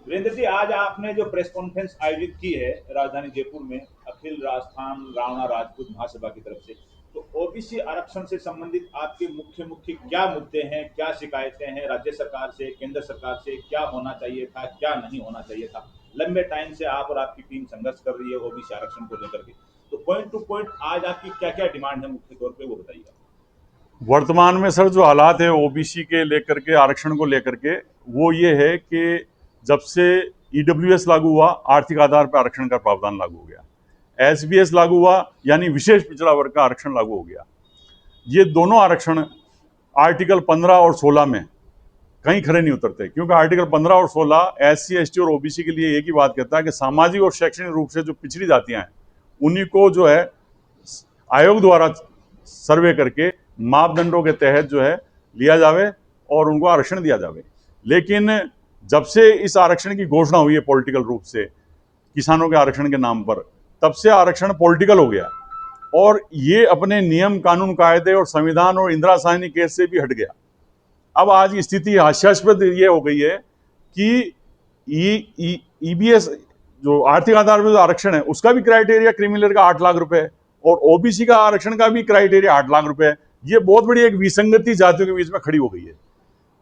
वीरेंद्र जी, आज आपने जो प्रेस कॉन्फ्रेंस आयोजित की है राजधानी जयपुर में अखिल राजस्थान रावणा राजपूत महासभा की तरफ से, तो ओबीसी आरक्षण से संबंधित आपके मुख्य मुख्य क्या मुद्दे हैं, क्या शिकायतें हैं राज्य सरकार से, केंद्र सरकार से? क्या होना चाहिए था, क्या नहीं होना चाहिए था? लंबे टाइम से आप और आपकी टीम संघर्ष कर रही है ओबीसी आरक्षण को लेकर के, तो पॉइंट टू पॉइंट आज आपकी क्या क्या डिमांड है मुख्य तौर पर, वो बताइए। वर्तमान में सर जो हालात है ओबीसी के लेकर के, आरक्षण को लेकर के, वो ये है कि जब से ईडब्ल्यूएस लागू हुआ, आर्थिक आधार पर आरक्षण का प्रावधान लागू हो गया, एसबीएस लागू हुआ यानी विशेष पिछड़ा वर्ग का आरक्षण लागू हो गया। ये दोनों आरक्षण आर्टिकल 15 और 16 में कहीं खरे नहीं उतरते, क्योंकि आर्टिकल 15 और 16 एससी, एसटी और ओबीसी के लिए एक ही बात कहता है कि सामाजिक और शैक्षणिक रूप से जो पिछड़ी जातियां हैं उन्हीं को जो है आयोग द्वारा सर्वे करके मापदंडों के तहत जो है लिया जावे और उनको आरक्षण दिया जावे। लेकिन जब से इस आरक्षण की घोषणा हुई है पॉलिटिकल रूप से, किसानों के आरक्षण के नाम पर, तब से आरक्षण पॉलिटिकल हो गया और ये अपने नियम, कानून, कायदे और संविधान और इंदिरा साहनी केस से भी हट गया। अब आज की स्थिति हास्यास्पद ये हो गई है कि ईबीएस जो आर्थिक आधार पर जो आरक्षण है उसका भी क्राइटेरिया क्रिमिनल का 8 लाख रुपए है और ओबीसी का आरक्षण का भी क्राइटेरिया 8 लाख रुपए है। ये बहुत बड़ी एक विसंगति जातियों के बीच में खड़ी हो गई है।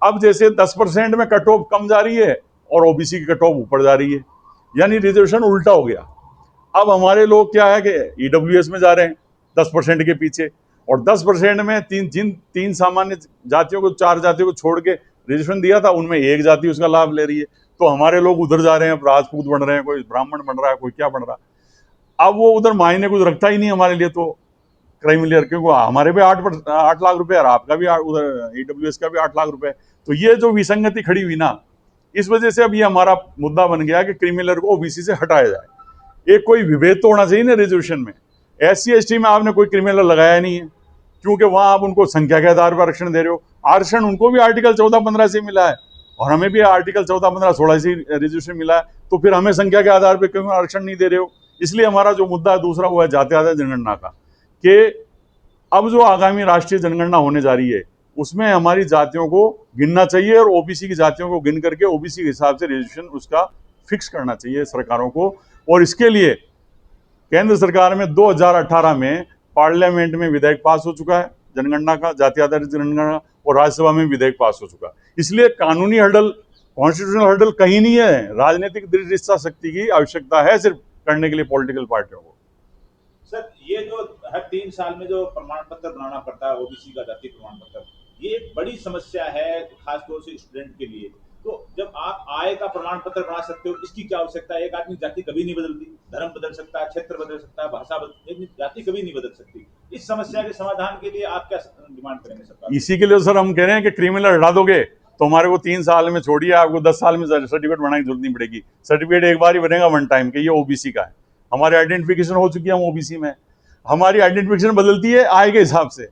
अब जैसे 10% में कट ऑफ कम जा रही है और ओबीसी की कट ऑफ ऊपर जा रही है, यानी रिजर्वेशन उल्टा हो गया। अब हमारे लोग क्या है कि ईडब्ल्यूएस में जा रहे हैं 10% के पीछे, और 10% में तीन सामान्य जातियों को, 4 जातियों को छोड़ के रिजर्वेशन दिया था, उनमें एक जाति उसका लाभ ले रही है। तो हमारे लोग उधर जा रहे हैं, राजपूत बन रहे हैं, कोई ब्राह्मण बन रहा है, कोई क्या बन रहा है। अब वो उधर मायने कुछ रखता ही नहीं हमारे लिए तो क्राइमिलियर, क्योंकि हमारे भी 8 लाख रुपए और आपका भी उधर ईडब्ल्यूएस का भी 8 लाख रुपए। तो ये जो विसंगति खड़ी हुई ना, इस वजह से अब ये हमारा मुद्दा बन गया कि क्रिमिनल को ओबीसी से हटाया जाए। एक कोई विभेद तो होना चाहिए ना रिजर्वेशन में। एससी एसटी में आपने कोई क्रिमिनल लगाया नहीं है, क्योंकि वहां आप उनको संख्या के आधार पर आरक्षण दे रहे हो। आरक्षण उनको भी आर्टिकल 14-15 से मिला है और हमें भी आर्टिकल 14-15-16 से रिजर्वेशन मिला है, तो फिर हमें संख्या के आधार पर क्यों आरक्षण नहीं दे रहे हो? इसलिए हमारा जो मुद्दा है दूसरा, वो है जाति आधार जनगणना का, कि अब जो आगामी राष्ट्रीय जनगणना होने जा रही है उसमें हमारी जातियों को गिनना चाहिए और ओबीसी की जातियों को गिन करके ओबीसी के हिसाब से रिजर्वेशन उसका फिक्स करना चाहिए सरकारों को। और इसके लिए केंद्र सरकार में 2018 में पार्लियामेंट में विधेयक पास हो चुका है जनगणना का, जाति आधारित जनगणना, और राज्यसभा में विधेयक पास हो चुका है। इसलिए कानूनी हर्डल, कॉन्स्टिट्यूशनल हर्डल कहीं नहीं है। राजनीतिक दृढ़ इच्छा शक्ति की आवश्यकता है सिर्फ करने के लिए पॉलिटिकल पार्टियों को। सर, ये जो हर 3 साल में जो प्रमाण पत्र बनाना पड़ता है ओबीसी का जाति प्रमाण पत्र, ये एक बड़ी समस्या है खासतौर से स्टूडेंट के लिए। तो जब आप आय का प्रमाण पत्र बना सकते हो, इसकी क्या आवश्यकता है? एक आदमी जाति कभी नहीं बदलती, धर्म बदल सकता है, क्षेत्र बदल सकता है, भाषा बदल, लेकिन जाति कभी नहीं बदल सकती। इस समस्या के समाधान के लिए आप क्या डिमांड करेंगे सरकार? इसी के लिए सर हम कह रहे हैं कि क्रिमिनल हटा दोगे तो हमारे को 3 साल में छोड़िए, आपको 10 साल में सर्टिफिकेट बनाने की जरूरत नहीं पड़ेगी। सर्टिफिकेट एक बार ही बनेगा, वन टाइम के, ये ओबीसी का है। हमारी आइडेंटिफिकेशन हो चुकी है, हम ओबीसी में। हमारी आइडेंटिफिकेशन बदलती है आय के हिसाब से।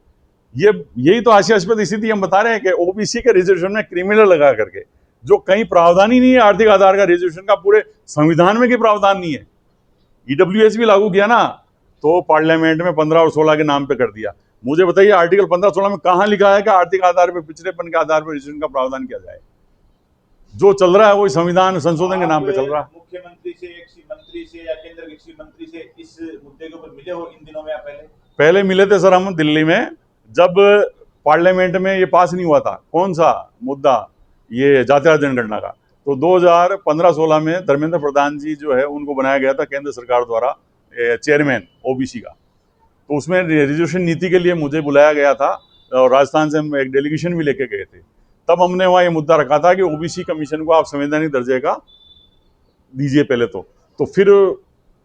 यही तो हास्यास्पद स्थिति हम बता रहे हैं कि ओबीसी के रिजर्वेशन में क्रिमिनल लगा करके, जो कहीं प्रावधान ही नहीं है आर्थिक आधार का रिजर्वेशन का, पूरे संविधान में कोई प्रावधान नहीं है। ईडब्ल्यूएस भी लागू किया ना, तो पार्लियामेंट में 15 और 16 के नाम पे कर दिया। मुझे बताइए आर्टिकल 15-16 में कहां लिखा है कि आर्थिक आधार पर, पिछड़ेपन के आधार पर रिजर्वेशन का प्रावधान किया जाए? जो चल रहा है वो संविधान संशोधन के नाम पे चल रहा है। मुख्यमंत्री से, एक मंत्री से या केंद्र के किसी मंत्री से इस मुद्दे के ऊपर मिले हो इन दिनों में या पहले मिले थे सर हम दिल्ली में, जब पार्लियामेंट में ये पास नहीं हुआ था। कौन सा मुद्दा? ये जाति जनगणना का। तो 2015-16 में धर्मेंद्र प्रधान जी जो है उनको बनाया गया था केंद्र सरकार द्वारा चेयरमैन ओबीसी का। तो उसमें रिजर्वेशन नीति के लिए मुझे बुलाया गया था और राजस्थान से हम एक डेलीगेशन भी लेके गए थे। तब हमने वहाँ ये मुद्दा रखा था कि ओबीसी कमीशन को आप संवैधानिक दर्जे का दीजिए पहले तो फिर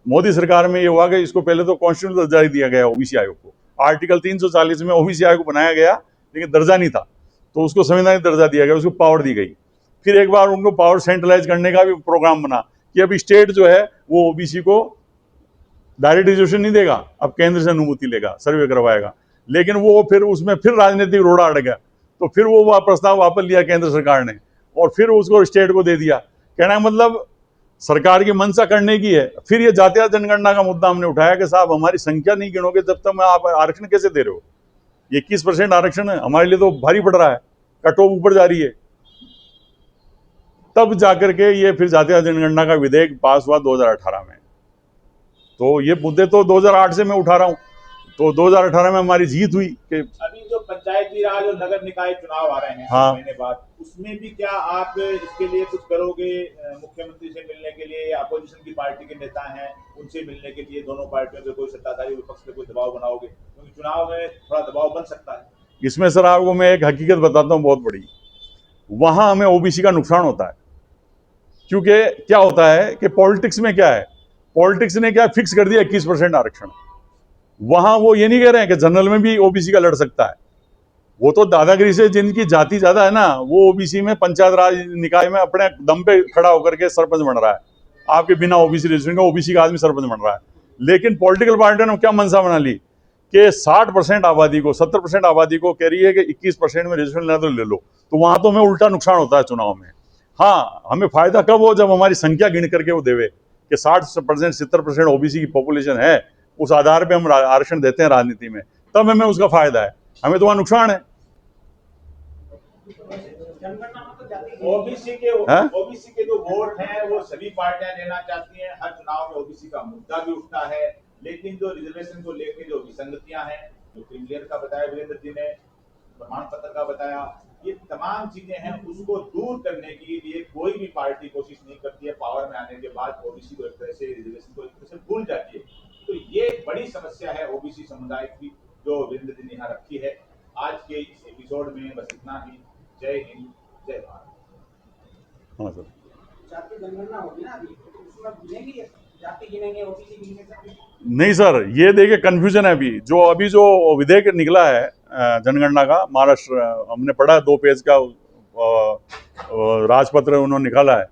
मोदी सरकार में ये हुआ कि इसको पहले तो कॉन्स्टिट्यूशनल दर्जा ही दिया गया ओबीसी आयोग को। आर्टिकल 340 में ओबीसी आयोग को बनाया गया, लेकिन दर्जा नहीं था, तो उसको संवैधानिक दर्जा दिया गया, उसको पावर दी गई। फिर एक बार उनको पावर सेंट्रलाइज करने का भी प्रोग्राम बना कि अब स्टेट जो है वो ओबीसी को डायरेक्ट रिजर्वेशन नहीं देगा, अब केंद्र से अनुमति लेगा, सर्वे करवाएगा। लेकिन वो फिर उसमें फिर राजनीतिक रोड़ा अड़ गया, तो फिर वो प्रस्ताव वापस लिया केंद्र सरकार ने और फिर उसको स्टेट को दे दिया। कहना है मतलब सरकार की मंशा करने की है। फिर ये जातीय जनगणना का मुद्दा हमने उठाया कि साहब हमारी संख्या नहीं गिनोगे जब तक आप आरक्षण कैसे दे रहे हो? 21% आरक्षण है हमारे लिए तो भारी पड़ रहा है, कट ऑफ ऊपर जा रही है। तब जाकर के ये फिर जातीय जनगणना का विधेयक पास हुआ 2018 में। तो ये मुद्दे तो 2008 से मैं उठा रहा हूँ, तो 2018 में हमारी जीत हुई कि अभी जो पंचायती राज और नगर निकाय चुनाव आ रहे हैं हाँ। 6 महीने बाद, उसमें भी क्या आप इसके लिए कुछ करोगे? मुख्यमंत्री से मिलने के लिए, अपोजिशन की पार्टी के नेता हैं उनसे मिलने के लिए, दोनों पार्टियों पे कोई सत्ताधारी विपक्ष पे कोई दबाव बनाओगे? क्योंकि चुनाव में थोड़ा दबाव बन सकता है। इसमें सर आपको मैं एक हकीकत बताता हूँ बहुत बड़ी। वहां हमें ओबीसी का नुकसान होता है, क्योंकि क्या होता है कि पॉलिटिक्स में क्या है, पॉलिटिक्स ने क्या फिक्स कर दिया 21% आरक्षण। वहां वो ये नहीं कह रहे हैं कि जनरल में भी ओबीसी का लड़ सकता है। वो तो दादागिरी से जिनकी जाति ज्यादा है ना, वो ओबीसी में पंचायत राज निकाय में अपने दम पे खड़ा होकर के सरपंच बन रहा है। आपके बिना ओबीसी रजिस्ट्रेशन का ओबीसी का आदमी सरपंच बन रहा है। लेकिन पॉलिटिकल पार्टियों ने क्या मनसा बना ली कि 60% आबादी को, 70% आबादी को कह रही है कि 21% में रजिस्ट्रेशन लेना तो ले लो। तो वहां तो हमें उल्टा नुकसान होता है चुनाव में। हाँ, हमें फायदा कब हो, जब हमारी संख्या गिन करके वो देवे कि 60% 70% ओबीसी की पॉपुलेशन है, उस आधार पे हम आरक्षण देते हैं राजनीति में, तब हमें उसका फायदा है। हमें तो वहां नुकसान है। ओबीसी के जो वोट हैं वो सभी पार्टियां लेना चाहती हैं। हर चुनाव में ओबीसी का मुद्दा भी उठता है, लेकिन जो रिजर्वेशन को लेकर जो विसंगतियां हैं, जो क्रीमिलियर का बताया वीरेंद्र जी ने, प्रमाण पत्र का बताया, ये तमाम चीजें हैं, उसको दूर करने के लिए कोई भी पार्टी कोशिश नहीं करती है। पावर में आने के बाद ओबीसी को एक तरह से, रिजर्वेशन को एक तरह से भूल जाती है। तो ये एक बड़ी समस्या है ओबीसी समुदाय की, जो वीरेंद्र जी ने यहाँ रखी है। आज के इस एपिसोड में बस इतना ही। जय हिंद, जय भारत। हाँ सर, जाति जनगणना होगी ना अभी, तो उसमें गिनेंगे, जाति गिनेंगे, ओबीसी गिनेंगे सब? नहीं सर, ये देखिए कंफ्यूजन है। अभी जो विधेयक निकला है जनगणना का, महाराष्ट्र, हमने पढ़ा 2 पेज का राजपत्र उन्होंने निकाला है।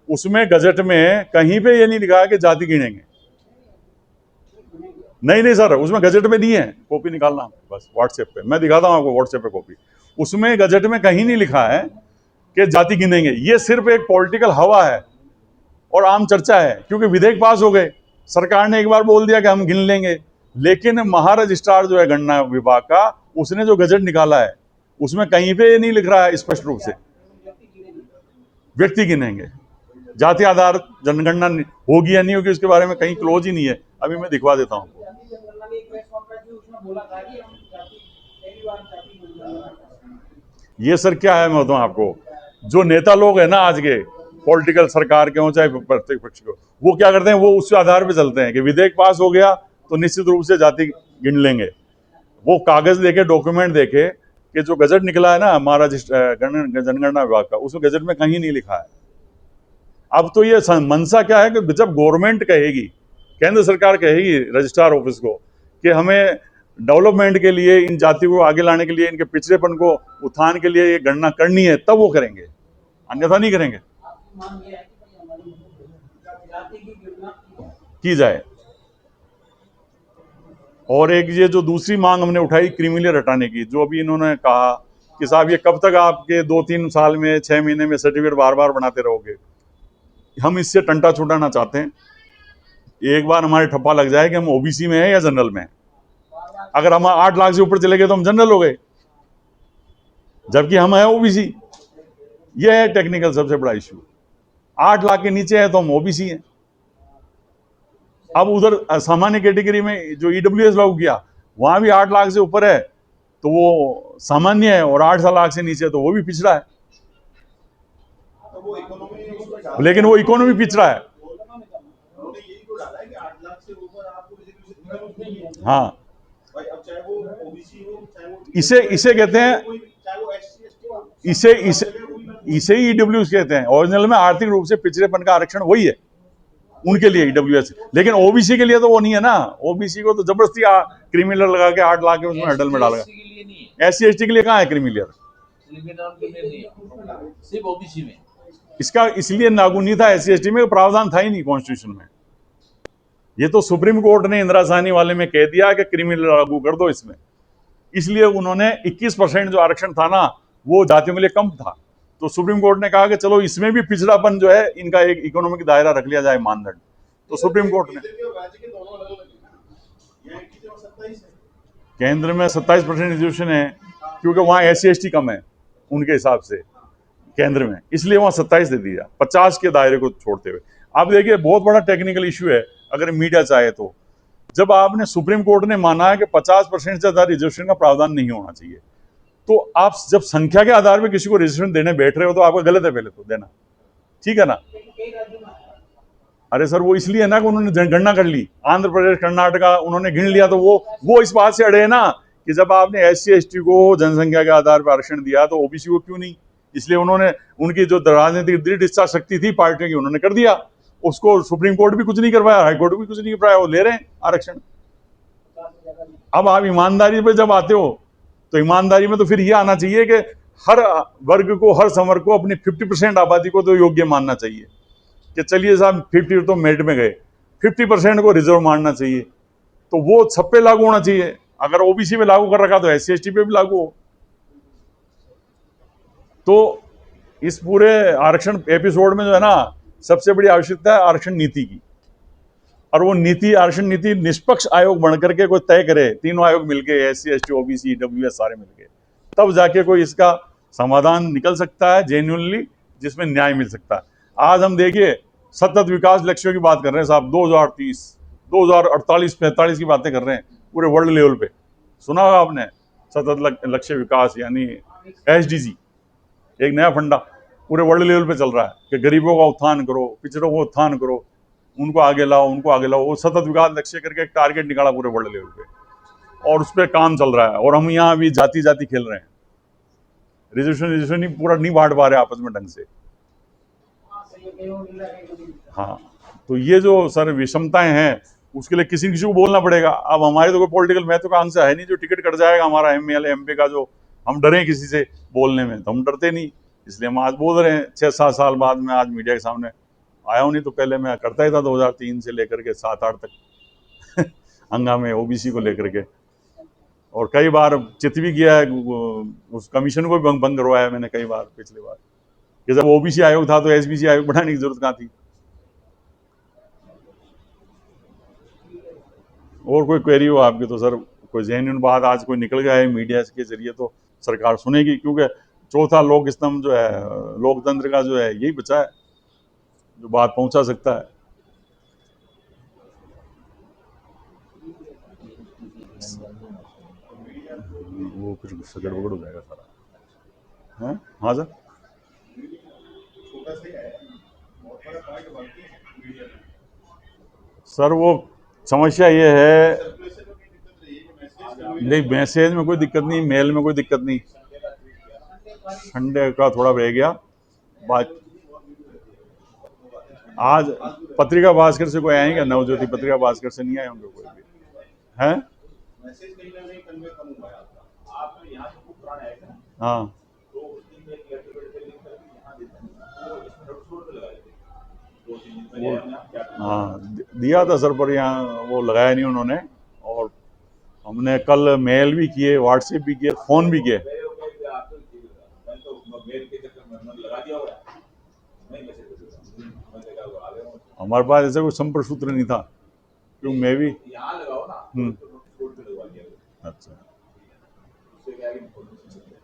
उसमें गजट में कहीं पे ये नहीं लिखा है कि जाति गिनेंगे। नहीं सर, उसमें गजट में नहीं है। कॉपी निकालना बस व्हाट्सएप पे, मैं दिखाता हूँ आपको व्हाट्सएप पे कॉपी। उसमें गजट में कहीं नहीं लिखा है कि जाति गिनेंगे। ये सिर्फ एक पॉलिटिकल हवा है और आम चर्चा है, क्योंकि विधेयक पास हो गए, सरकार ने एक बार बोल दिया कि हम गिन लेंगे। लेकिन महारजिस्ट्रार जो है गणना विभाग का, उसने जो गजट निकाला है उसमें कहीं पे ये नहीं लिख रहा है स्पष्ट रूप से व्यक्ति गिनेंगे। जाति आधार जनगणना होगी या नहीं होगी उसके बारे में कहीं क्लोज ही नहीं है। अभी मैं दिखवा देता हूँ। ये सर क्या है, मैं बताऊँ आपको, जो नेता लोग हैं ना आज के पॉलिटिकल, सरकार के हो चाहे प्रत्येक पक्ष के, वो क्या करते हैं, वो उस आधार पे चलते हैं कि विधेयक पास हो गया तो निश्चित रूप से जाति गिन लेंगे। वो कागज देके, डॉक्यूमेंट देके कि जो गजट निकला है ना हमारा जनगणना विभाग का, उसमें गजट में कहीं नहीं लिखा है। अब तो ये मनसा क्या है कि जब गवर्नमेंट कहेगी, केंद्र सरकार कहेगी रजिस्ट्रार ऑफिस को कि हमें डेवलपमेंट के लिए, इन जातियों को आगे लाने के लिए, इनके पिछड़ेपन को उत्थान के लिए ये गणना करनी है, तब वो करेंगे, अन्यथा नहीं करेंगे। की जाए। और एक ये जो दूसरी मांग हमने उठाई क्रीमिलियर हटाने की, जो अभी इन्होंने कहा कि साहब ये कब तक आपके 2-3 साल में, 6 महीने में सर्टिफिकेट बार बार बनाते रहोगे। हम इससे टंटा छुटाना चाहते हैं। एक बार हमारे ठप्पा लग जाए कि हम ओबीसी में हैं या जनरल में हैं। अगर हम 8 लाख से ऊपर चले गए तो हम जनरल हो गए, जबकि हम है ओबीसी। यह है टेक्निकल सबसे बड़ा इश्यू। 8 लाख के नीचे है तो हम ओबीसी हैं। अब उधर सामान्य कैटेगरी में जो ईडब्ल्यूएस लागू किया, वहां भी 8 लाख से ऊपर है तो वो सामान्य है, और 8 लाख से नीचे तो वो भी पिछड़ा है। लेकिन वो इकोनॉमी पिछड़ा है। हाँ, इसे कहते हैं, इसे ही ईडब्ल्यूएस कहते हैं। ओरिजिनल में आर्थिक रूप से पिछड़ेपन का आरक्षण वही है उनके लिए, ईडब्ल्यूएस। लेकिन ओबीसी के लिए तो वो नहीं है ना। ओबीसी को तो जबरदस्ती क्रीमिलियर लगा के 8 लाख के उसमें हडल में डालेगा। SC ST के लिए कहाँ है क्रीमिलियर? सिर्फ ओबीसी में इसका इसलिए लागू नहीं था, SC ST में प्रावधान था ही नहीं कॉन्स्टिट्यूशन में। ये तो सुप्रीम कोर्ट ने इंदिरा साहनी वाले में कह दिया कि क्रीमिलियर लागू कर दो इसमें, इसलिए उन्होंने 21% जो आरक्षण था ना, वो जातियों के लिए कम था। तो सुप्रीम कोर्ट ने कहा कि चलो इसमें भी पिछड़ापन जो है इनका एक इकोनॉमिक दायरा रख लिया जाए, मानदंड। तो सुप्रीम कोर्ट ने, केंद्र में 27% रिजर्वेशन है, क्योंकि वहां SC ST कम है उनके हिसाब से। केंद्र में, इसलिए वहां 27 दे दिया 50 के दायरे को छोड़ते हुए। अब देखिए बहुत बड़ा टेक्निकल इश्यू है, अगर मीडिया चाहे तो, जब आपने सुप्रीम कोर्ट ने माना है कि 50% से ज्यादा रिजर्वेशन का प्रावधान नहीं होना चाहिए, तो आप जब संख्या के आधार पर किसी को रिजर्वेशन देने बैठ रहे हो तो आपका गलत है पहले तो देना, ठीक है ना। लेकिन कई राज्यों में आया है। अरे सर वो इसलिए है ना कि उन्होंने गणना कर ली, आंध्र प्रदेश कर्नाटका उन्होंने गिन लिया, तो वो इस बात से अड़े है ना कि जब आपने SC ST को जनसंख्या के आधार पर आरक्षण दिया तो OBC को क्यों नहीं, इसलिए उन्होंने उनकी जो राजनीतिक दृढ़ इच्छा शक्ति थी पार्टी की उन्होंने कर दिया, उसको सुप्रीम कोर्ट भी कुछ नहीं कर पाया, हाई कोर्ट भी कुछ नहीं कर पाया, वो ले रहे हैं आरक्षण। 50 से ज्यादा नहीं। अब आप ईमानदारी पे जब आते हो तो ईमानदारी में तो फिर ये आना चाहिए कि हर वर्ग को, हर संवर्ग को, अपनी 50% आबादी को तो योग्य मानना चाहिए कि चलिए साहब 50 तो मेरिट में गए, 50% को रिजर्व मानना चाहिए, तो वो सब पे लागू होना चाहिए। अगर OBC पे लागू कर रखा तो SC ST पे भी लागू हो। तो इस पूरे आरक्षण एपिसोड में जो है ना, सबसे बड़ी आवश्यकता है आरक्षण नीति की, और वो नीति, आरक्षण नीति निष्पक्ष आयोग बनकर के कोई तय करे, तीनों आयोग मिलके, SC ST OBC EWS सारे मिलके, तब जाके कोई इसका समाधान निकल सकता है जेन्युइनली, जिसमें न्याय मिल सकता है। आज हम देखिए सतत विकास लक्ष्यों की बात कर रहे हैं साहब, 2030 2048 45 की बातें कर रहे हैं पूरे वर्ल्ड लेवल पे, सुना होगा आपने सतत लक्ष्य विकास यानी SDG, एक नया फंडा पूरे वर्ल्ड लेवल पे चल रहा है कि गरीबों का उत्थान करो, पिछड़ों को उत्थान करो, उनको आगे लाओ, उनको आगे लाओ। वो सतत विकास लक्ष्य करके एक टारगेट निकाला पूरे वर्ल्ड लेवल पे, और उस पर काम चल रहा है, और हम यहाँ अभी जाति जाति खेल रहे हैं, रिजर्वेशन नहीं पूरा नहीं बांट पा रहे आपस में ढंग से। हाँ, सही है, कहीं वो मिल रहा है, कहीं वो नहीं मिल रहा। हाँ, तो ये जो सर विषमताएं हैं, उसके लिए किसी किसी को बोलना पड़ेगा। अब हमारे तो कोई पॉलिटिकल महत्वाकांक्षा है नहीं जो टिकट कट जाएगा हमारा MLA MP का, जो हम डरे किसी से बोलने में, तो हम डरते नहीं, इसलिए हम आज बोल रहे हैं। 6-7 साल बाद मैं आज मीडिया के सामने आया हूँ, नहीं तो पहले मैं करता ही था 2003 से लेकर के 7-8 तक हंगामे OBC को लेकर के, और कई बार चित भी किया है, उस कमीशन को भी भंग करवाया मैंने कई बार पिछली बार, कि जब OBC आयोग था तो SBC आयोग बढ़ाने की जरूरत कहाँ थी। और कोई क्वेरी हो आपकी तो सर, कोई जेन्युइन बात आज कोई निकल गया है मीडिया के जरिए तो सरकार सुनेगी, क्योंकि चौथा लोक स्तंभ जो है लोकतंत्र का जो है यही बचा है जो बात पहुंचा सकता है। वो कुछ सगड़ बगड़ हो जाएगा सारा। हाँ हाँ सर, सर वो समस्या ये है, नहीं मैसेज में कोई दिक्कत नहीं, मेल में कोई दिक्कत नहीं, संडे का थोड़ा रह गया बात। आज पत्रिका भास्कर से कोई आएंगे, नवज्योति पत्रिका भास्कर से नहीं आए होंगे कोई भी, हैं? मैसेज कहीं ना कहीं कन्वे कम हुआ है आपका, आपने यहाँ से खूब पुराना है ना, हाँ तो उस दिन में एक लेटर पे लिख करके यहाँ देते हैं, वो इसमें रटसोड़ पे लगा देते हैं 2-3 दिन पहले हमने आप क्या हाँ दिया था सर, पर यहाँ वो लगाया नहीं उन्होंने, और हमने कल मेल भी किए, व्हाट्सएप भी किए, फोन भी किए। गए हो गए आप तो ठीक लगा, मैं तो मेल के चक्कर में मैंने लगा दिया हुआ है, नहीं मैसेज कर देता मैं देखा वो आ गया हूँ। हमारे पास ऐसा कोई संपर्क सूत्र नहीं था, क्योंकि मैं भी यहाँ लगाओ ना तो नोटिस बोर्ड पे लगवा दिया, अच्छा। उससे क्या है कि इन्फॉर्मेशन मिलती है।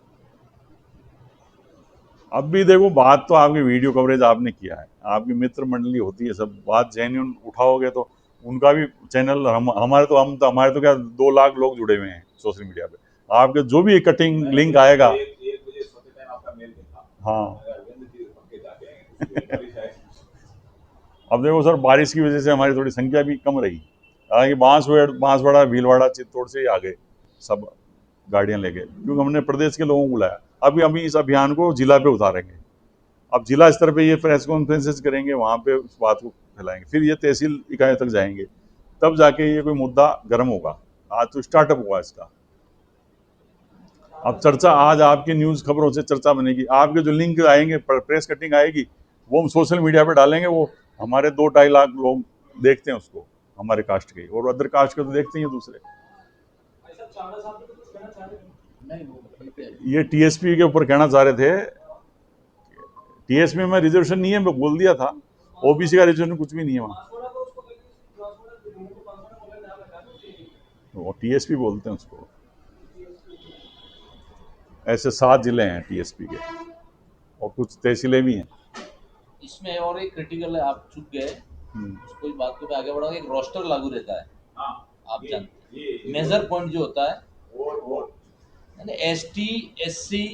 अब भी देखो, बात तो आपकी वीडियो कवरेज आपने किया है, आपकी मित्र मंडली होती है, सब बात जेन्युइन उठाओगे तो उनका भी चैनल, हमारे तो क्या 2 लाख लोग जुड़े हुए हैं सोशल मीडिया पे, आपके जो भी कटिंग लिंक आएगा। एक बजे सोते टाइम आपका मेल देखा, हाँ अरविंद जी पक्के जाके आएंगे, बारिश आए। अब देखो सर, बारिश की वजह से हमारी थोड़ी संख्या भी कम रही, हालांकि बांसवाड़ा भीलवाड़ा चित्तौड़ से ही आ गए सब गाड़ियां लेके, क्योंकि हमने प्रदेश के लोगों को बुलाया। अभी इस अभियान को जिला पे उतारेंगे, अब जिला स्तर पे ये प्रेस कॉन्फ्रेंसेस करेंगे, वहाँ पे उस बात को फैलाएंगे, फिर ये तहसील इकाई तक जाएंगे, तब जाके ये कोई मुद्दा गर्म होगा। आज तो स्टार्टअप हुआ इसका, अब चर्चा, आज आपकी न्यूज़ खबरों से चर्चा बनेगी, आपके जो लिंक आएंगे, प्रेस कटिंग आएगी, वो हम सोशल मीडिया पे डालेंगे, वो हमारे 2-2.5 लाख लोग देखते हैं उसको, हमारे कास्ट के, और अदर कास्ट के तो देखते ही हैं दूसरे। ऐसा 14 साल तक कुछ कहना चाह रहे थे? नहीं, वो ये TSP के ऊपर कहना चाह रहे थे, TSP में रिजर्वेशन नहीं है, मैं बोल दिया था, OBC का रिजर्वेशन कुछ भी नहीं है वहाँ, पासवाड़ा को उसको कहीं पासवाड़ा दिल्ली को पासवाड़ा बोले नाम लगा दो, वो TSP बोलते हैं उसको। ऐसे 7 जिले हैं TSP के। और कुछ तहसीलें भी हैं। इसमें और एक क्रिटिकल है, आप चुक गए, कोई बात को मैं आगे बढ़ाऊंगा। एक रोस्टर लागू रहता है, हाँ, आप ये- जानते ये हैं, मेजर पॉइंट जो होता है, और यानी एसटी एससी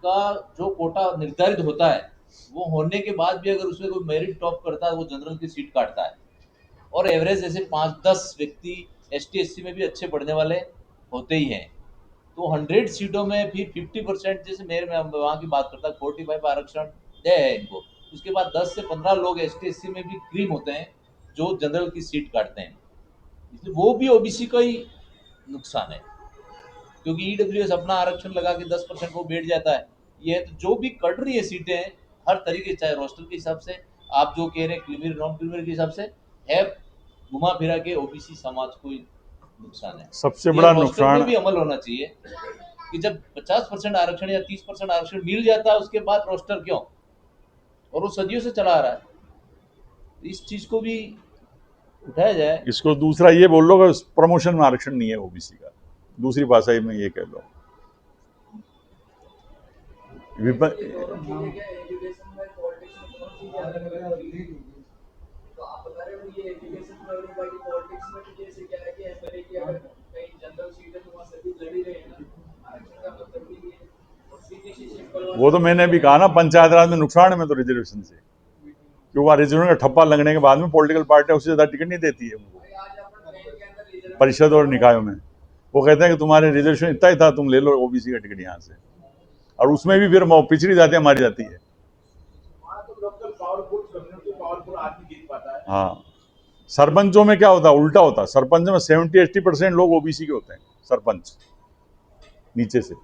का जो कोटा निर्धारित होता है, वो होने के बाद भी अगर उसमें कोई मेरिट टॉप करता है वो जनरल की सीट काटता है। और एवरेज ऐसे 5-10 व्यक्ति एसटी एससी में भी अच्छे पढ़ने वाले होते ही हैं। तो 100 सीटों में फिर 50%, जैसे मेरे में वहाँ की बात करता, 45 आरक्षण दे है इनको, उसके बाद 10 से 15 लोग एसटी एससी में भी क्रीम होते हैं जो जनरल की सीट काटते हैं। इसलिए वो भी ओबीसी का ही नुकसान है, क्योंकि ईडब्ल्यूएस अपना आरक्षण लगा के 10% वो बैठ जाता है। ये तो जो भी कट रही है सीटें हर तरीके, चाहे रोस्टर के हिसाब से, आप जो कह रहे हैं क्रीमियर नॉन क्रीमियर के हिसाब से है, घुमा फिरा के ओबीसी समाज को ही नुकसान है। सबसे ये बड़ा रोस्टर नुकसान पे भी अमल होना चाहिए कि जब 50% आरक्षण या 30% आरक्षण मिल जाता है उसके बाद रोस्टर क्यों, और वो सदियों से चला आ रहा है। इस चीज को भी उठाया जाए। इसको दूसरा ये बोल लो कि प्रमोशन में आरक्षण नहीं है ओबीसी का, दूसरी भाषा में ये कह लो। एजुकेशन में पॉलिटिक्स में दोनों चीजें अलग अलग होती हैं। तो आप बता रहे हो ये एजुकेशन में और बाकी पॉलिटिक्स में भी जैसे क्या है कि एमएलए की अगर कहीं जनरल सीट है तो वहाँ सभी लड़ ही रहे हैं ना, आरक्षण का मतलब भी ये है। और सीधी सी सिंपल वो तो मैंने भी कहा ना, पंचायत राज में नुकसान है में तो रिजर्वेशन से, क्योंकि वहाँ रिजर्वेशन का ठप्पा लगने के बाद में पॉलिटिकल पार्टी उससे ज़्यादा टिकट नहीं देती है उनको आज अपन ट्रेन के अंदर रिजर्व परिषद और निकायों में। वो कहते हैं कि तुम्हारे रिजर्वेशन इतना ही था, तुम ले लो ओबीसी का टिकट यहाँ से, और उसमें भी फिर पिछड़ी जातियाँ मारी जाती है। वहाँ तो लोकल पावरफुल कम्युनिटी पावरफुल आदमी जीत पाता है। हाँ, सरपंचों में क्या होता है, उल्टा होता है। सरपंच में 70-80% लोग ओबीसी के होते हैं, सरपंच नीचे से,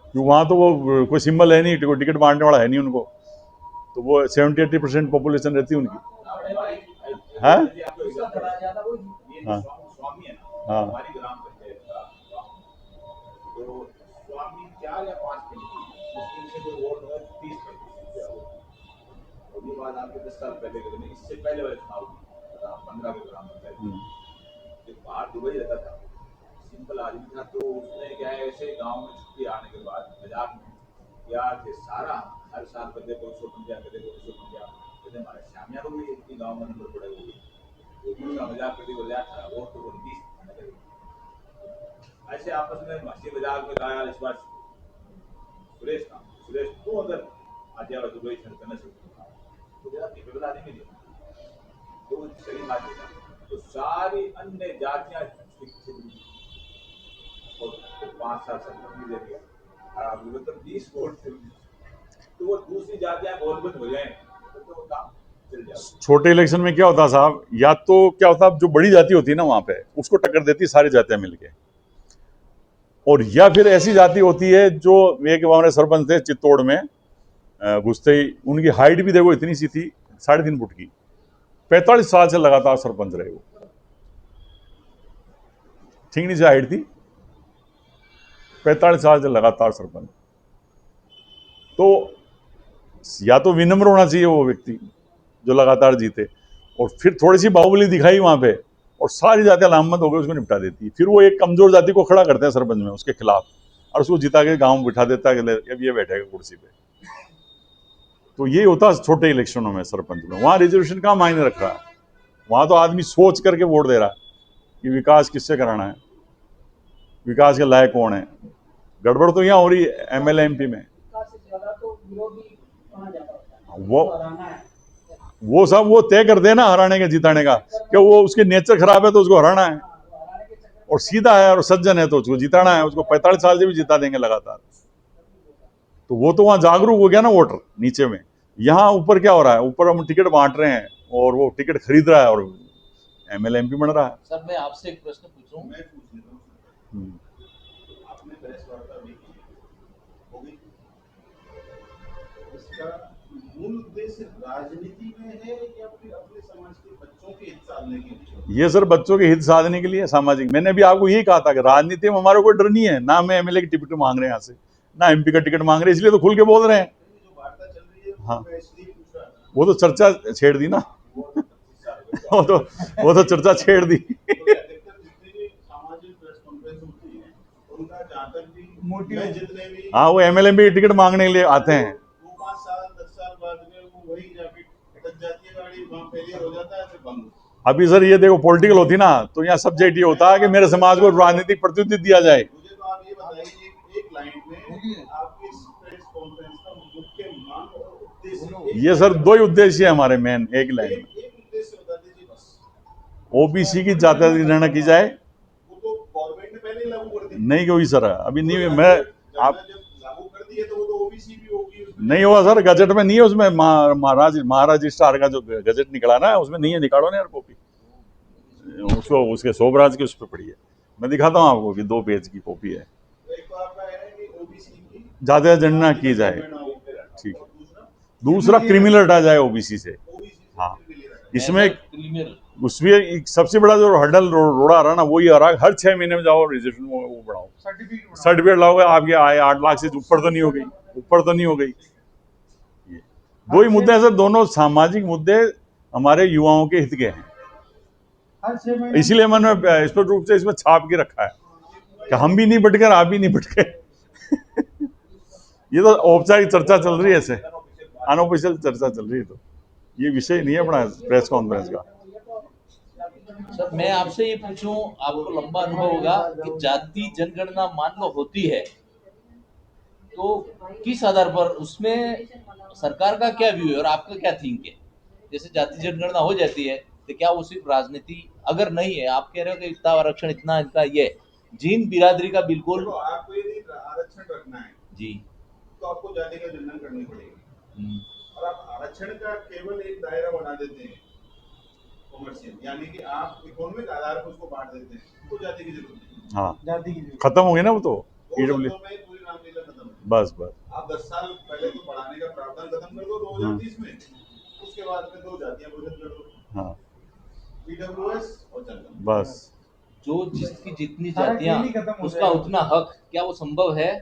क्योंकि वहाँ तो वो कोई सिंबल है नहीं, टिकट बांटने वाला है नहीं उनको, तो वो 70-80% पॉपुलेशन रहती है उनकी। हाँ? उसका भरा ज्यादा वो ये हाँ। स्वामी है ना, हाँ। हमारी ग्राम पंचायत का तो स्वामी 4 या 5% मुश्किल से कोई वोट होगा 30%। और ये बात आपके 10 साल पहले के दिन, इससे पहले वाले चुनाव की 15 के ग्राम पंचायत जब बाहर दुबई रहता था, सिंपल आदमी था, तो उसने क्या है, ऐसे गांव में छुट्टी आने के बाद मजाक में यार के सारा हर साल बदले को 100 बन गया, बदले को 100 बन गया, जैसे हमारे श्यामिया को भी इतनी गांव में नंबर पड़े हुए, तो दूसरा मजाक करके बोला था वो तो 20 ऐसे आपस में हंसी मजाक में कहा इस बार सुरेश तो अगर आजा दुबई छड़कना सकता तो जरा केपेबल आदमी नहीं, तो सही बात है। तो सारी अन्य जातियां और 5 साल संपत्ति दे दिया, अब मतलब 20 वोट थे, तो वो दूसरी जातियां गोलबंद हो जाए तो वो काम चल जाए। छोटे इलेक्शन में क्या होता साहब, या तो क्या होता, जो बड़ी जाति होती है ना वहाँ पे, उसको टक्कर देती सारी जातियां मिलके, और या फिर ऐसी जाति होती है जो एक हमारे सरपंच थे चित्तौड़ में, घुसते ही उनकी हाइट भी देखो इतनी सी थी, 3.5 फुट की, 45 साल से लगातार सरपंच रहे वो, ठीक नहीं सी हाइट थी, 45 साल से लगातार सरपंच। तो या तो विनम्र होना चाहिए वो व्यक्ति जो लगातार जीते, और फिर थोड़ी सी बाहुबली दिखाई वहां पे और सारी जातियां लामबंद हो गई, उसको निपटा देती है। फिर वो एक कमजोर जाति को खड़ा करते हैं सरपंच में उसके खिलाफ, और उसको जिता के गांव में बिठा देता है कि अब ये बैठेगा कुर्सी पे। तो ये होता है छोटे इलेक्शनों में, सरपंच में। वहां रिजर्वेशन का मायने रख रहा है, वहां तो आदमी सोच करके वोट दे रहा है कि विकास किससे कराना है, विकास के लायक कौन है। गड़बड़ तो यहाँ हो रही है एमएलए एमपी में, से ज्यादा तो विरोधी वहाँ ज्यादा होता है। वो हराना है वो सब वो तय कर देना हराने के जिताने का, कि वो उसके नेचर खराब है तो उसको हराना है, हराने के चक्कर और सीधा है और सज्जन है तो उसको जिताना है, उसको 45 साल से भी जिता देंगे लगातार। तो वो तो वहां जागरूक हो गया ना वोटर नीचे में। यहाँ ऊपर क्या हो रहा है, ऊपर हम टिकट बांट रहे हैं और वो टिकट खरीद रहा है और एमएलए एमपी बन रहा है। सर मैं आपसे एक प्रश्न पूछूं, मैं पूछ लेता हूँ, आपने प्रेस वार्ता भी की होगी, इसका मूल उद्देश्य राजनीति में है या फिर अपने समाज के बच्चों के हित साधने के लिए? ये सर बच्चों के हित साधने के लिए, सामाजिक। मैंने भी आपको यही कहा था कि राजनीति में हमारे कोई डर नहीं है, ना मैं एमएलए की टिकट मांग रहे हैं यहाँ से, ना एमपी का टिकट मांग रहे हैं, इसलिए तो खुल के बोल रहे हैं। जो वार्ता चल रही है हाँ, मैं इसलिए पूछ रहा था, वो तो चर्चा छेड़ दी ना वो तो चर्चा छेड़ दी। अधिकतर जितनी भी सामाजिक प्रेस कॉन्फ्रेंस होती है उनका जहाँ तक भी मैं जितने भी हाँ, वो एमएलए एमपी की टिकट मांगने के लिए आते हैं। वो वही जाके अटक जाती है गाड़ी, वहाँ फेलियर हो जाता है, फिर बंद। अभी सर ये देखो पॉलिटिकल होती ना तो यहाँ सब्जेक्ट ये होता है कि मेरे समाज को राजनीतिक प्रतिनिधि दिया जाए। मुझे तो आप ये बताइए, एक लाइन में आपकी इस प्रेस कॉन्फ्रेंस का मुख्य मांग और उद्देश्य। ये सर दो ही उद्देश्य है हमारे मेन, एक लाइन में। एक उद्देश्य बता दीजिए बस। ओबीसी की जाति गणना की जाए। वो तो गवर्नमेंट ने पहले ही लागू कर दी। नहीं हुई सर, अभी नहीं हुई। मैं आप जब लागू कर दी है तो वो तो ओबीसी भी होगी उसमें। नहीं हुआ सर, गजट में नहीं है, उसमें महाराज स्टार का जो गजट निकला ना उसमें नहीं है, निकालो ना यार कॉपी उसको, उसके शोभराज की उस पर पड़ी है। मैं दिखाता हूँ आपको कि 2 पेज की कॉपी है। एक तो आपका है कि ओबीसी की जाति गणना की जाए, ठीक है। दूसरा क्रिमिनल हटा जाए ओबीसी से। हाँ, इसमें उसमें एक सबसे बड़ा जो हर्डल रोड़ा आ रहा ना वही आ रहा है, हर 6 महीने में जाओ रजिस्ट्रेशन वो बढ़ाओ, सर्टिफिकेट लाओगे, आपकी आय 8 लाख से ऊपर तो नहीं हो गई, ऊपर तो नहीं हो गई। ये 2 ही मुद्दे हैं सर, दोनों सामाजिक मुद्दे हमारे युवाओं के हित के हैं। इसीलिए मैंने स्पष्ट रूप से इसमें छाप के रखा है कि हम भी नहीं भटके, आप भी नहीं भटके। ये तो औपचारिक चर्चा चल रही है, ऐसे अनऑफिशियल चर्चा चल रही है, तो ये विषय नहीं है अपना प्रेस कॉन्फ्रेंस का। सर मैं आपसे ये पूछूं, आपको लंबा अनुभव होगा कि जाति जनगणना मान लो होती है तो किस आधार पर उसमें सरकार का क्या व्यू है और आपका क्या थिंक है? जैसे जाति जनगणना हो जाती है तो क्या वो सिर्फ राजनीति, अगर नहीं है आप कह रहे हो कि इतना आरक्षण इतना इनका ये जीन बिरादरी का बिल्कुल तो आपको यदि आरक्षण रखना है जी तो आपको जाति का जनगणना करनी पड़ेगी। और आप आरक्षण का केवल एक दायरा बना देते हैं कॉमर्शियल, यानी कि आप इकोनॉमिक आधार पर उसको बांट देते हैं, तो जाति की जरूरत नहीं। हाँ, खत्म हो गई ना वो तो पूरी रामलीला खत्म। बस आप 10 साल पहले तो बढ़ाने का प्रावधान खत्म कर दो 2030 में, उसके बाद में 2 जातियां घोषित कर दो। हाँ, ईडब्ल्यूएस और जनगणना, बस। जो जिसकी जितनी जातियां उसका उतना हक, क्या वो संभव है?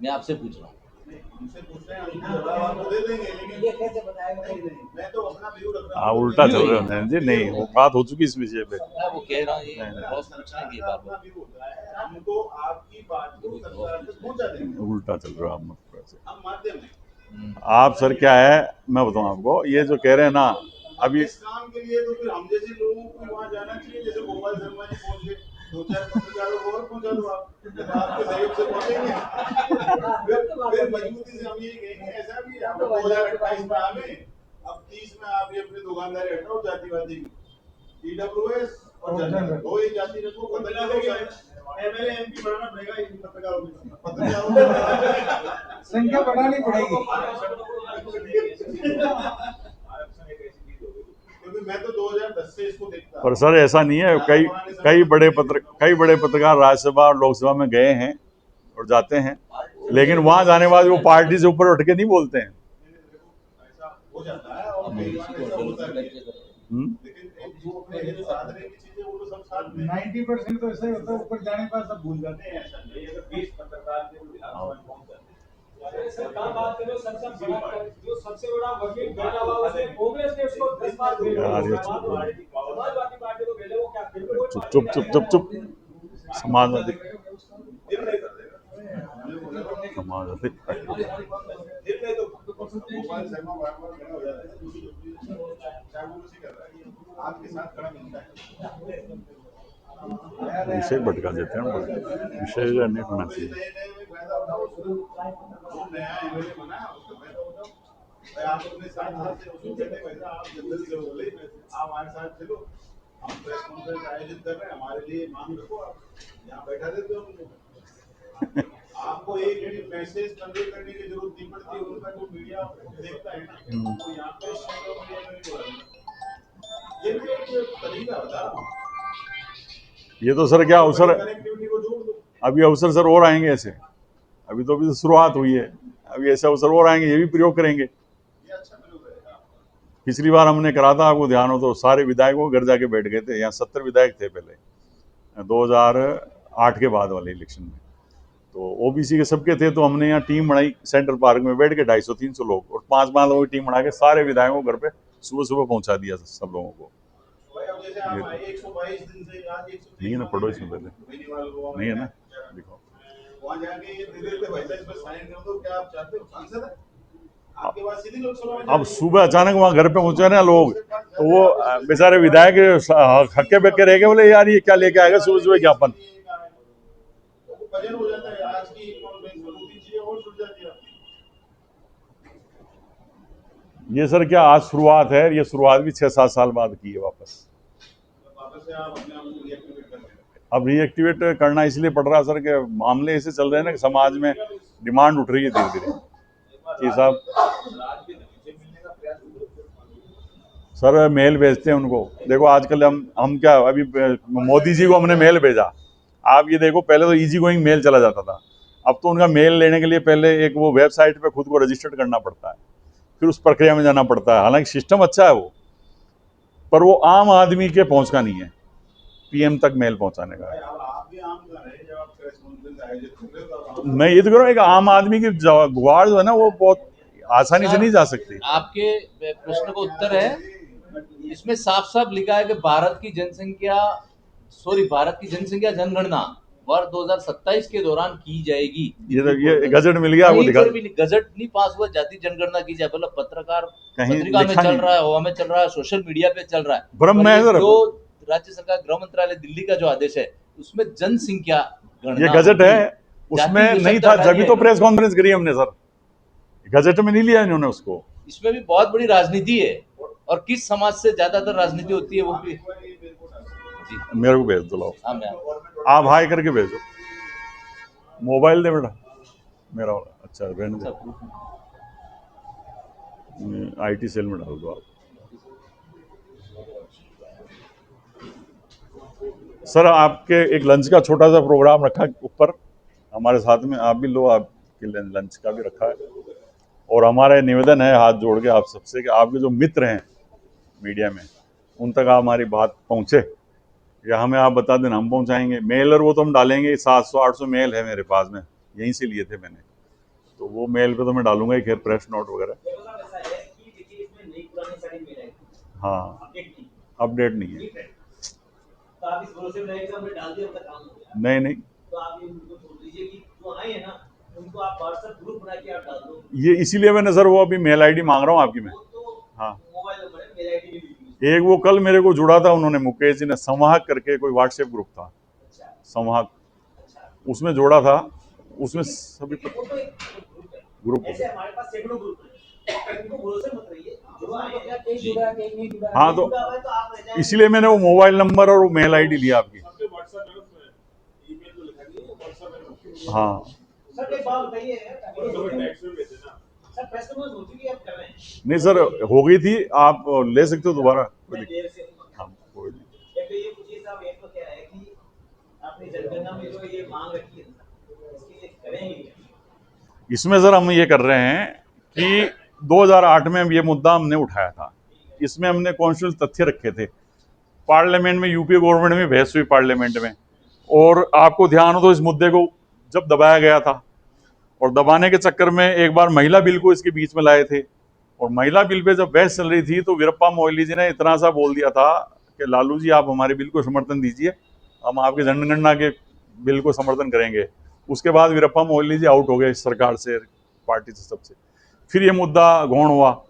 मैं आपसे पूछ रहा हूँ। हमसे पूछ रहे हैं, हम जवाब आपको दे देंगे, लेकिन ये कैसे बताएगा? मैं तो अपना व्यू रख रहा हूं। आप उल्टा चल रहे हो नैन जी, नहीं वो बात हो चुकी इस विषय पे। वो कह रहा हूँ ये नहीं, क्रॉस पूछने की बात अपना व्यू होता है, हमको आपकी बात को सरकार तक पहुंचा देंगे। उल्टा चल रहा है आप। हम माध्यम हैं। आप सर क्या है मैं बताऊं आपको, ये जो कह रहे हैं ना अभी इस काम के लिए तो फिर हम जैसे लोगों को वहाँ जाना चाहिए, जैसे गोपाल शर्मा जी पहुंच गए, 2-4 पत्रकारों को और पहुंचा दो आप, आपके सहयोग से पहुंचेंगे। फिर मजबूती से हम ये कहेंगे ऐसा भी है, 2028 में आ गए, अब 30 में आप ये अपनी दुकानदारी हटाओ जातिवादी की, ईडब्ल्यूएस और जनरल 2 ही जाति रखो, बदलना होगा। एमएलए एमपी बनाना पड़ेगा इन पत्रकारों की संख्या बढ़ानी पड़ेगी। क्योंकि मैं तो 2010 से इसको देखता हूं। पर सर ऐसा नहीं है, कई बड़े पत्रकार राज्यसभा और लोकसभा में गए हैं और जाते हैं, लेकिन वहां जाने के बाद वो पार्टी से ऊपर उठ के नहीं बोलते हैं। ऐसा हो जाता है और कई बार ऐसा होता है, लेकिन जो अपने हित साधने की चीजें वो तो सब साथ में 90% तो ऐसा ही होता है, ऊपर जाने के बाद सब भूल जाते हैं। ऐसा नहीं, अगर 20 पत्रकार थे वो विधानसभा में पहुंच जाते हैं। सर कहाँ बात करो, जो सबसे बड़ा वकील बैठा हुआ उसने कांग्रेस ने उसको 10 बार भेजा, समाजवादी पार्टी को भेजा, वो क्या फिर कोई चुप समाजवादी फिर नहीं कर देगा। समाजवादी फिर नहीं तो गोपाल शर्मा बार-बार खड़ा हो जाता है, चाबुल कर रहा है, आपके साथ खड़ा मिलता है। विषय भटका देते हैं, विषय नहीं होना चाहिए। नया एमएलए बना उसका फायदा उठाओ। भाई आप अपने साथ से उसको कहते हैं भाई आप जल्दी से बोले आप हमारे साथ चलो, हम प्रेस कॉन्फ्रेंस आयोजित कर रहे हैं, हमारे लिए मांग रखो, आप यहाँ बैठा देते हो उनको। आपको एक मैसेज कन्वे करने की जरूरत नहीं पड़ती, उनका जो मीडिया देखता है ना तो यहाँ पे सोशल मीडिया में नहीं बोला, ये भी एक तरीका बता रहा हूँ। ये तो सर क्या अवसर, कनेक्टिविटी को जोड़ दो। अभी अवसर सर और आएंगे ऐसे, अभी तो शुरुआत हुई है, अभी ऐसे अवसर और आएंगे, ये भी प्रयोग करेंगे। ये अच्छा प्रयोग रहेगा। पिछली बार हमने करा था, आपको ध्यान हो तो, सारे विधायकों घर जाके बैठ गए थे। यहाँ 70 विधायक थे पहले 2008 के बाद वाले इलेक्शन में, तो ओबीसी के सबके थे, तो हमने यहाँ टीम बनाई सेंट्रल पार्क में बैठ के 250-300 लोग और 5 लोगों की टीम बना के सारे विधायकों को घर पे सुबह पहुंचा दिया सब लोगों को। जैसे आप 122 दिन से आज 123 नहीं है ना, पढ़ो इसमें पहले, नहीं है ना, देखो वहाँ जाके ये दे देते भाई साहब, इस पर साइन कर दो, क्या आप चाहते हो सांसद है? आपके पास सीधी लोकसभा में अब सुबह अचानक वहां घर पे पहुंचे ना लोग, तो वो बेचारे विधायक हक्के बक्के रह गए, बोले यार ये क्या लेके आएगा सुबह सुबह ज्ञापन। वजन हो जाता है आज की कॉन्फ्रेंस में, 2-3 चीजें और जुड़ जाती है आपकी। ये सर क्या आज शुरुआत है, ये शुरुआत भी 6-7 साल बाद की है वापस। वापस से आप अपने आप को रिएक्टिवेट कर रहे हैं। अब रीएक्टिवेट करना इसलिए पड़ रहा है सर कि मामले ऐसे चल रहे हैं ना कि समाज में डिमांड उठ रही है धीरे धीरे कि साहब सर मेल भेजते हैं उनको। देखो आजकल हम क्या, अभी मोदी जी को हमने मेल भेजा, आप ये देखो पहले तो इजी गोइंग मेल चला जाता था, अब तो उनका मेल लेने के लिए पहले एक वो वेबसाइट पे खुद को रजिस्टर्ड करना पड़ता है, फिर उस प्रक्रिया में जाना पड़ता है। हालांकि सिस्टम अच्छा है वो, पर वो आम आदमी के पहुंच का नहीं है, पीएम तक मेल पहुंचाने का। अब आप भी आम कर रहे हैं, जब आप प्रेस कॉन्फ्रेंस आयोजित कर रहे हो तो आप मैं ये तो कह रहा हूँ, एक आम आदमी की गुहार जो है ना वो बहुत आसानी से नहीं जा सकती। आपके प्रश्न का उत्तर है, इसमें साफ साफ लिखा है कि भारत की जनसंख्या जनगणना वर्ष 2027 के दौरान की जाएगी। ये गजट मिल गया, वो कहीं दिखा पर भी गजट नहीं पास हुआ, जाति जनगणना की जाए, मतलब कहीं पत्रिका में लिखा चल नहीं। रहा है, हवा में चल रहा है, सोशल मीडिया पे चल रहा है। भ्रम और में है ये सर। जो राज्य सरकार गृह मंत्रालय दिल्ली का जो आदेश है उसमें जनसंख्या गणना ये गजट है, होगी। उसमें जाति नहीं शब्द था, हटा जब दिया तो है। प्रेस कॉन्फ्रेंस करी हमने सर, गजट में नहीं लिया इन्होंने उसको। इसमें भी बहुत बड़ी राजनीति है, और किस समाज से ज्यादातर राजनीति होती है वो भी। जी मेरे को भेज दो, लाओ हाँ मैं आप हाई करके भेजो। मोबाइल दे बेटा मेरा वाला, अच्छा रहने दे, आईटी सेल में डाल दो आप। सर आपके एक लंच का छोटा सा प्रोग्राम रखा है ऊपर हमारे साथ में, आप भी लो, आपके लंच का भी रखा है। और हमारा निवेदन है हाथ जोड़ के आप सबसे कि आपके जो मित्र हैं मीडिया में, उन तक आप हमारी बात पहुंचे, या हमें आप बता देना, हम पहुंचाएंगे। मेल और वो तो हम डालेंगे, 700-800 मेल है मेरे पास में, यहीं से लिए थे मैंने, तो वो मेल पे तो मैं डालूंगा ही, खैर प्रेस नोट वगैरह। हाँ अपडेट नहीं है, तो आप इस भरोसे में रहें कि हमने डाल दिया, उनका काम हो गया। नहीं तो आप ये उनको छोड़ दीजिए कि जो आए हैं ना उनको आप व्हाट्सएप ग्रुप बना के आप डाल दो। ये इसीलिए मैंने सर वो अभी मेल आईडी मांग रहा हूँ आपकी मैं। वो तो हाँ मोबाइल नंबर है, मेरा आईडी भी यूज। एक वो कल मेरे को जुड़ा था उन्होंने, मुकेश जी ने, संवाहक करके कोई व्हाट्सएप ग्रुप था, अच्छा संवाहक, अच्छा, उसमें जोड़ा था, उसमें सभी वो तो एक ग्रुप है। ग्रुप। ऐसे हमारे पास सैकड़ों ग्रुप हैं, इनको भरोसे मत रहिए, जो आए हैं कहीं जुड़ा है कहीं नहीं जुड़ा है। हाँ, तो जुड़ा हुआ है तो आप रह जाएंगे। इसलिए मैंने वो मोबाइल नंबर और वो मेल आईडी लिया आपकी। सबके व्हाट्सएप है उसमें, ईमेल तो लिखा नहीं है, व्हाट्सएप है। हाँ सर एक बात बताइए, टेक्स्ट में भेजे ना। सर प्रेस कॉन्फ्रेंस हो चुकी है, आप कर रहे हैं। नहीं सर हो गई थी, आप ले सकते हो दोबारा, कोई मैं दिक्कत। देर से हाँ कोई नहीं। एक तो ये पूछिए साहब, एक तो क्या है कि आपने जनगणना में जो ये मांग रखी है इसके लिए करेंगे क्या? इसमें सर हम ये कर रहे हैं कि 2008 में ये मुद्दा हमने उठाया था, इसमें हमने कॉन्स्टिट्यूशनल तथ्य रखे थे, पार्लियामेंट में, यूपीए गवर्नमेंट में बहस हुई पार्लियामेंट में, और आपको ध्यान हो तो इस मुद्दे को जब दबाया गया था, और दबाने के चक्कर में एक बार महिला बिल को इसके बीच में लाए थे, और महिला बिल पे जब बहस चल रही थी तो वीरप्पा मोइली जी ने इतना सा बोल दिया था कि लालू जी आप हमारे बिल को समर्थन दीजिए, हम आपके जनगणना के बिल को समर्थन करेंगे। उसके बाद वीरप्पा मोइली जी आउट हो गए सरकार से, पार्टी से, सबसे। फिर ये मुद्दा गौण हुआ,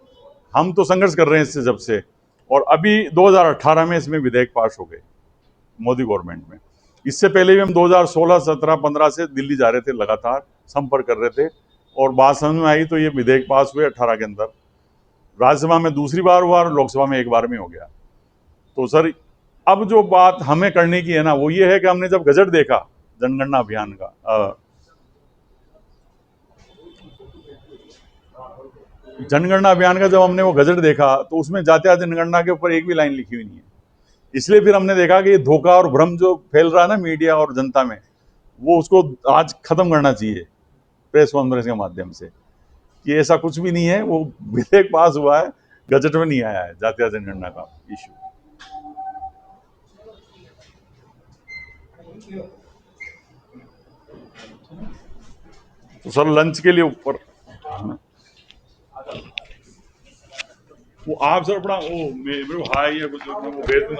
हम तो संघर्ष कर रहे हैं इससे जब से, और अभी 2018 में इसमें विधेयक पास हो गए मोदी गवर्नमेंट में। इससे पहले भी हम 2016, 17, 15 से दिल्ली जा रहे थे, लगातार संपर्क कर रहे थे, और बात समझ में आई तो ये विधेयक पास हुए 18 के अंदर। राज्यसभा में दूसरी बार हुआ और लोकसभा में एक बार में हो गया। तो सर अब जो बात हमें करने की है ना, वो ये है कि हमने जब गजट देखा जनगणना अभियान का, जनगणना अभियान का जब हमने वो गजट देखा तो उसमें जातीय जनगणना के ऊपर एक भी लाइन लिखी हुई नहीं है। इसलिए फिर हमने देखा कि ये धोखा और भ्रम जो फैल रहा है ना मीडिया और जनता में, वो उसको आज खत्म करना चाहिए प्रेस कॉन्फ्रेंस के माध्यम से, कि ऐसा कुछ भी नहीं है, वो विधेयक पास हुआ है, गजट में नहीं आया है जातीय जनगणना का इश्यू। तो सर लंच के लिए ऊपर वो आप सर अपना वो मेरे को हाई या कुछ वो भेज दूंगा।